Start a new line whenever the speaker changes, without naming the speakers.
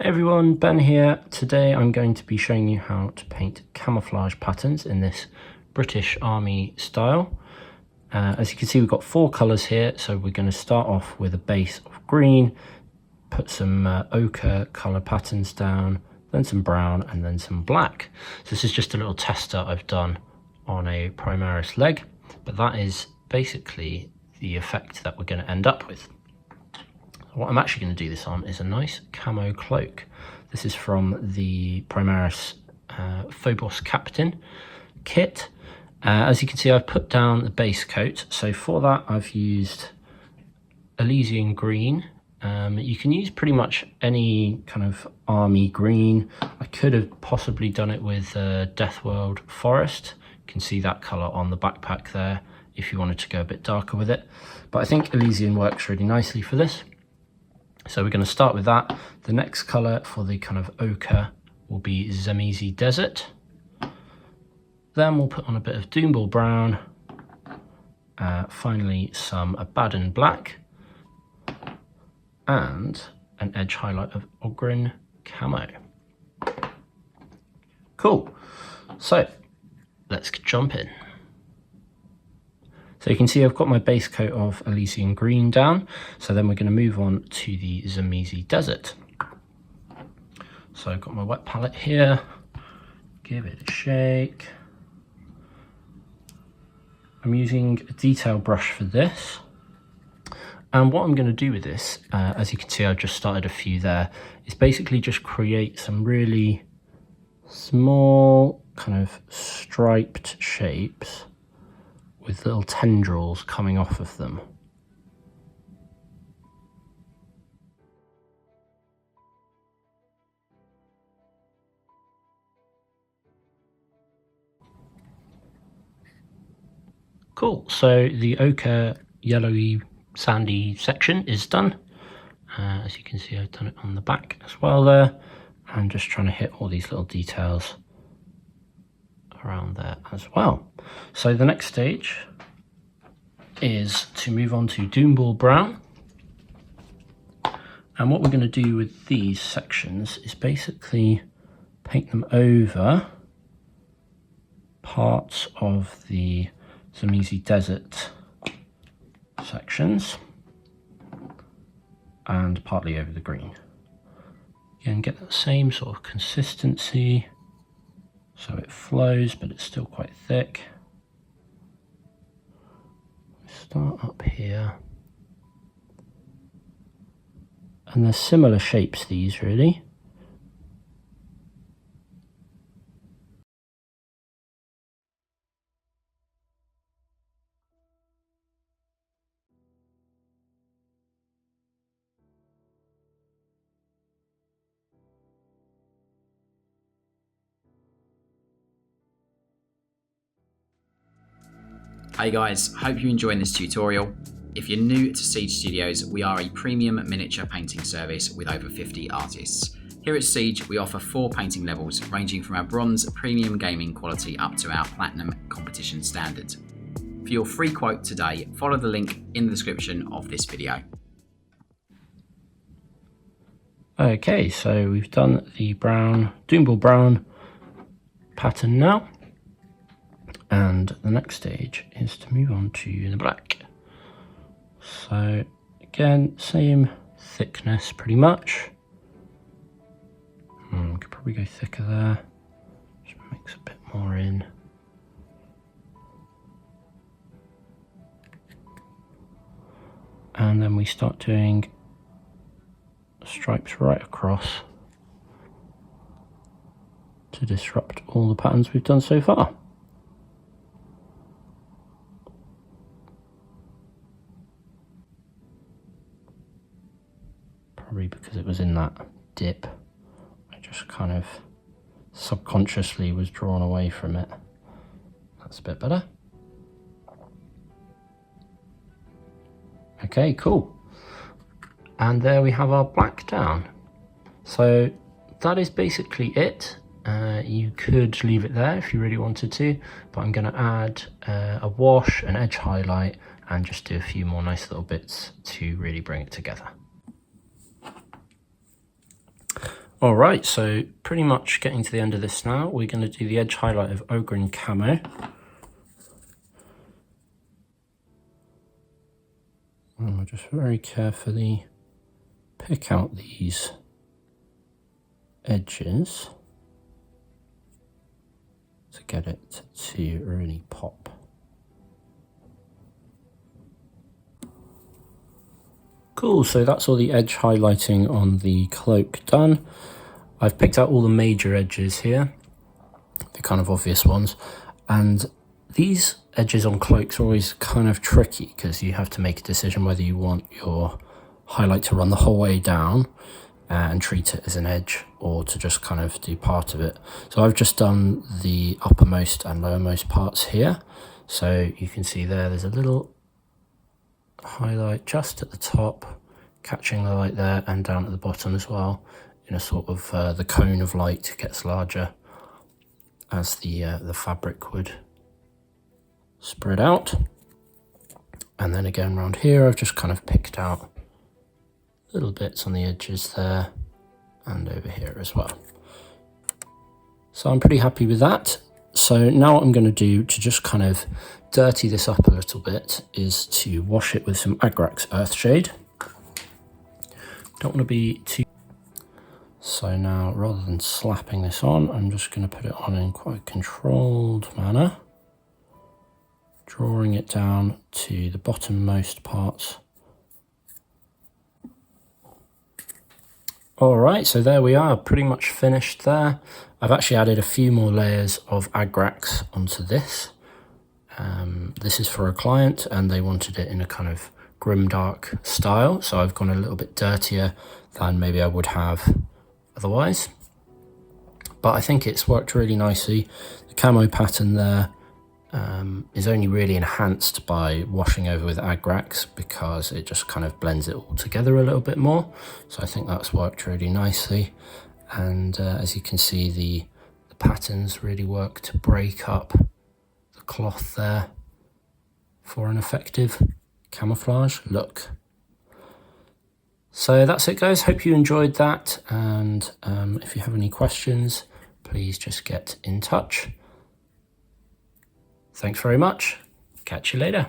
Hey everyone, Ben here. Today I'm going to be showing you how to paint camouflage patterns in this British Army style. As you can see, we've got 4 colours here, so we're going to start off with a base of green, put some ochre colour patterns down, then some brown and then some black. So this is just a little tester I've done on a Primaris leg, but that is basically the effect that we're going to end up with. What I'm actually going to do this on is a nice camo cloak. This is from the Primaris Phobos Captain kit. As you can see, I've put down the base coat. So for that, I've used Elysian green. You can use pretty much any kind of army green. I could have possibly done it with Deathworld Forest. You can see that colour on the backpack there if you wanted to go a bit darker with it. But I think Elysian works really nicely for this. So we're going to start with that. The next colour for the kind of ochre will be Zamesi Desert. Then we'll put on a bit of Doombull brown. Finally some Abaddon black. And an edge highlight of Ogryn camo. Cool. So let's jump in. So you can see I've got my base coat of Elysian green down. So then we're going to move on to the Zamesi Desert. So I've got my wet palette here. Give it a shake. I'm using a detail brush for this. And what I'm going to do with this, as you can see, I've just started a few there, is basically just create some really small kind of striped shapes with little tendrils coming off of them. Cool, so the ochre yellowy sandy section is done. As you can see, I've done it on the back as well there. I'm just trying to hit all these little details around there as well. So the next stage is to move on to Doombull brown. And what we're going to do with these sections is basically paint them over parts of the Zamesi Desert sections and partly over the green. Again, get that same sort of consistency so it flows, but it's still quite thick. Start up here. And they're similar shapes, these really.
Hey guys, hope you're enjoying this tutorial. If you're new to Siege Studios, we are a premium miniature painting service with over 50 artists. Here at Siege, we offer 4 painting levels, ranging from our bronze premium gaming quality up to our platinum competition standard. For your free quote today, follow the link in the description of this video.
Okay, so we've done the brown, Doombull brown pattern now. And the next stage is to move on to the black. So again, same thickness pretty much. Could probably go thicker there. Just mix a bit more in. And then we start doing stripes right across to disrupt all the patterns we've done so far. Probably because it was in that dip, I just kind of subconsciously was drawn away from it. That's a bit better. Okay, cool. And there we have our black down. So that is basically it. You could leave it there if you really wanted to, but I'm going to add a wash, an edge highlight, and just do a few more nice little bits to really bring it together. Alright, so pretty much getting to the end of this now. We're going to do the edge highlight of Ogryn Camo. And we'll just very carefully pick out these edges to get it to really pop. Cool, so that's all the edge highlighting on the cloak done. I've picked out all the major edges here, the kind of obvious ones, and these edges on cloaks are always kind of tricky because you have to make a decision whether you want your highlight to run the whole way down and treat it as an edge, or to just kind of do part of it. So I've just done the uppermost and lowermost parts here. So you can see there's a little highlight just at the top, catching the light there, and down at the bottom as well, in a sort of the cone of light gets larger as the fabric would spread out. And then again around here I've just kind of picked out little bits on the edges there and over here as well. So I'm pretty happy with that. So now what I'm going to do to just kind of dirty this up a little bit is to wash it with some Agrax Earthshade. Don't want to be too... So now, rather than slapping this on, I'm just going to put it on in quite a controlled manner, drawing it down to the bottommost parts. Alright, so there we are, pretty much finished there. I've actually added a few more layers of Agrax onto this. This is for a client and they wanted it in a kind of grimdark style, so I've gone a little bit dirtier than maybe I would have otherwise. But I think it's worked really nicely. The camo pattern there is only really enhanced by washing over with Agrax because it just kind of blends it all together a little bit more. So I think that's worked really nicely. And as you can see, the patterns really work to break up the cloth there for an effective camouflage look. So that's it, guys. Hope you enjoyed that, and if you have any questions, please just get in touch. Thanks very much. Catch you later.